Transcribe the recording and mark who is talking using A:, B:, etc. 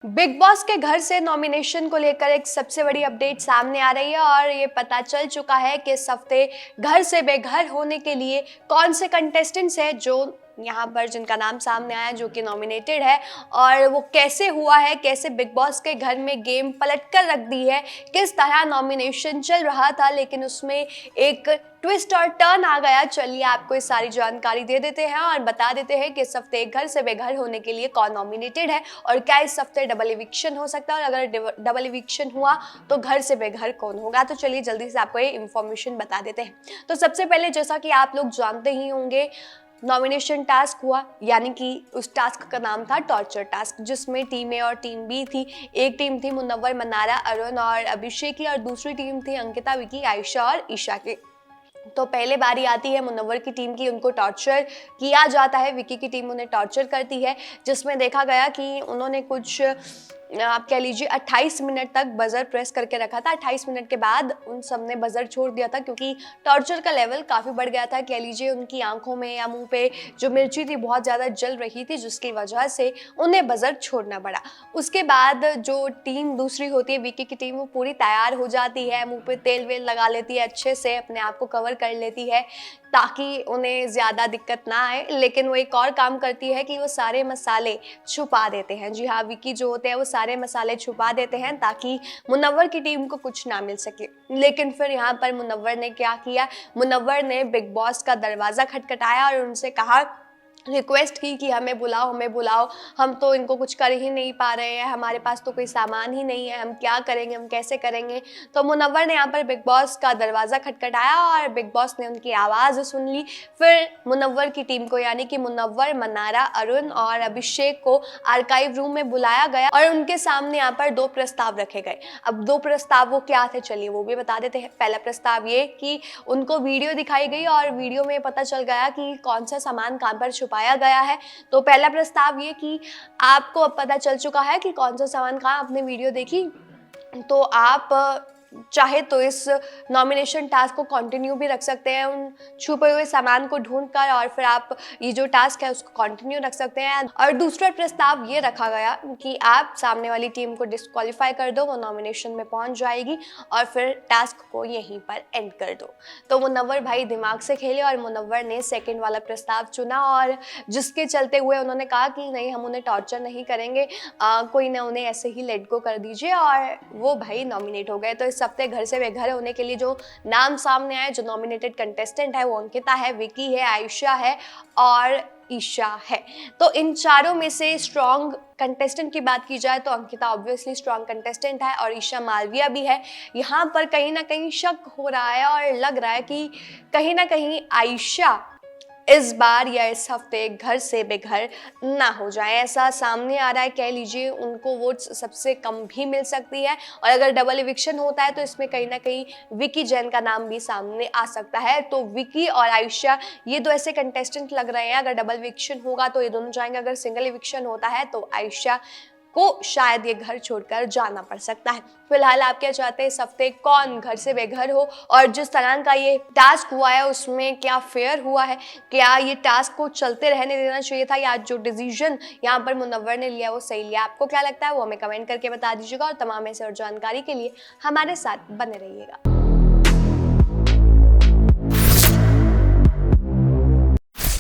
A: Big boss के घर से नॉमिनेशन को लेकर एक सबसे बड़ी अपडेट सामने आ रही है और ये पता चल चुका है कि इस हफ्ते घर से बेघर होने के लिए कौन से कंटेस्टेंट्स हैं जो यहाँ पर जिनका नाम सामने आया जो कि नॉमिनेटेड है और वो कैसे हुआ है, कैसे बिग बॉस के घर में गेम पलट कर रख दी है, किस तरह नॉमिनेशन चल रहा था लेकिन उसमें एक ट्विस्ट और टर्न आ गया। चलिए आपको इस सारी जानकारी दे देते हैं और बता देते हैं कि इस हफ्ते घर से बेघर होने के लिए कौन नॉमिनेटेड है और क्या इस हफ्ते डबल इविक्शन हो सकता है और अगर डबल इविक्शन हुआ तो घर से बेघर कौन होगा। तो चलिए जल्दी से आपको ये इन्फॉर्मेशन बता देते हैं। तो सबसे पहले जैसा कि आप लोग जानते ही होंगे, नॉमिनेशन टास्क हुआ, यानी कि उस टास्क का नाम था टॉर्चर टास्क, जिसमें टीम ए और टीम बी थी। एक टीम थी मुनव्वर, मन्नारा, अरुण और अभिषेक की और दूसरी टीम थी अंकिता, विकी, आयशा और ईशा की। तो पहले बारी आती है मुनव्वर की टीम की, उनको टॉर्चर किया जाता है, विकी की टीम उन्हें टॉर्चर करती है, जिसमें देखा गया कि उन्होंने कुछ आप कह लीजिए 28 मिनट तक बजर प्रेस करके रखा था। 28 मिनट के बाद उन सब ने बजर छोड़ दिया था क्योंकि टॉर्चर का लेवल काफ़ी बढ़ गया था। कह लीजिए उनकी आंखों में या मुंह पे जो मिर्ची थी बहुत ज़्यादा जल रही थी, जिसकी वजह से उन्हें बजर छोड़ना पड़ा। उसके बाद जो टीम दूसरी होती है विकी की टीम, वो पूरी तैयार हो जाती है, मुंह पे तेल वेल लगा लेती है, अच्छे से अपने आप को कवर कर लेती है ताकि उन्हें ज़्यादा दिक्कत ना आए। लेकिन वो एक और काम करती है कि वो सारे मसाले छुपा देते हैं। जी हाँ, विकी जो होते हैं वो सारे मसाले छुपा देते हैं ताकि मुनव्वर की टीम को कुछ ना मिल सके। लेकिन फिर यहाँ पर मुनव्वर ने क्या किया, मुनव्वर ने बिग बॉस का दरवाज़ा खटखटाया और उनसे कहा, रिक्वेस्ट की कि हमें बुलाओ, हम तो इनको कुछ कर ही नहीं पा रहे हैं, हमारे पास तो कोई सामान ही नहीं है, हम क्या करेंगे, हम कैसे करेंगे। तो मुनव्वर ने यहाँ पर बिग बॉस का दरवाज़ा खटखटाया और बिग बॉस ने उनकी आवाज़ सुन ली। फिर मुनव्वर की टीम को, यानी कि मुनव्वर, मन्नारा, अरुण और अभिषेक को आर्काइव रूम में बुलाया गया और उनके सामने यहाँ पर 2 प्रस्ताव रखे गए। अब 2 प्रस्ताव वो क्या थे, चलिए वो भी बता देते हैं। पहला प्रस्ताव ये कि उनको वीडियो दिखाई गई और वीडियो में पता चल गया कि कौन सा सामान कहाँ पर छुपाया गया है। तो पहला प्रस्ताव ये कि आपको अब पता चल चुका है कि कौन सा सामान कहाँ, आपने वीडियो देखी, तो आप चाहे तो इस नॉमिनेशन टास्क को कंटिन्यू भी रख सकते हैं, उन छुपे हुए सामान को ढूंढकर, और फिर आप ये जो टास्क है उसको कंटिन्यू रख सकते हैं। और दूसरा प्रस्ताव ये रखा गया कि आप सामने वाली टीम को डिस्क्वालीफाई कर दो, वो नॉमिनेशन में पहुंच जाएगी और फिर टास्क को यहीं पर एंड कर दो। तो मुनव्वर भाई दिमाग से खेले और मुनव्वर ने सेकेंड वाला प्रस्ताव चुना और जिसके चलते हुए उन्होंने कहा कि नहीं, हम उन्हें टॉर्चर नहीं करेंगे, कोई ना, उन्हें ऐसे ही लेट गो कर दीजिए, और वो भाई नॉमिनेट हो गए। तो इस हफ्ते घर से बेघर होने के लिए जो नाम सामने आए, जो नॉमिनेटेड कंटेस्टेंट है, वो अंकिता है, विकी है, आयशा है और ईशा है। तो इन चारों में से स्ट्रॉन्ग कंटेस्टेंट की बात की जाए तो अंकिता ऑब्वियसली स्ट्रॉन्ग कंटेस्टेंट है और ईशा मालविया भी है। यहाँ पर कहीं ना कहीं शक हो रहा है और लग रहा है कि कहीं ना कहीं आयशा इस बार या इस हफ्ते घर से बेघर ना हो जाए, ऐसा सामने आ रहा है। कह लीजिए उनको वोट्स सबसे कम भी मिल सकती है और अगर डबल इविक्शन होता है तो इसमें कहीं ना कहीं विकी जैन का नाम भी सामने आ सकता है। तो विकी और आयशा ये दो ऐसे कंटेस्टेंट लग रहे हैं, अगर डबल इविक्शन होगा तो ये दोनों जाएंगे, अगर सिंगल इविक्शन होता है तो आयशा को शायद ये घर छोड़कर जाना पड़ सकता है। फिलहाल आप क्या चाहते हैं, इस हफ्ते कौन घर से बेघर हो और जिस तरह का ये टास्क हुआ है उसमें क्या फेयर हुआ है, क्या ये टास्क को चलते रहने देना चाहिए था या जो डिसीजन यहाँ पर मुनव्वर ने लिया वो सही लिया? आपको क्या लगता है वो हमें कमेंट करके बता दीजिएगा और तमाम ऐसे और जानकारी के लिए हमारे साथ बने रहिएगा।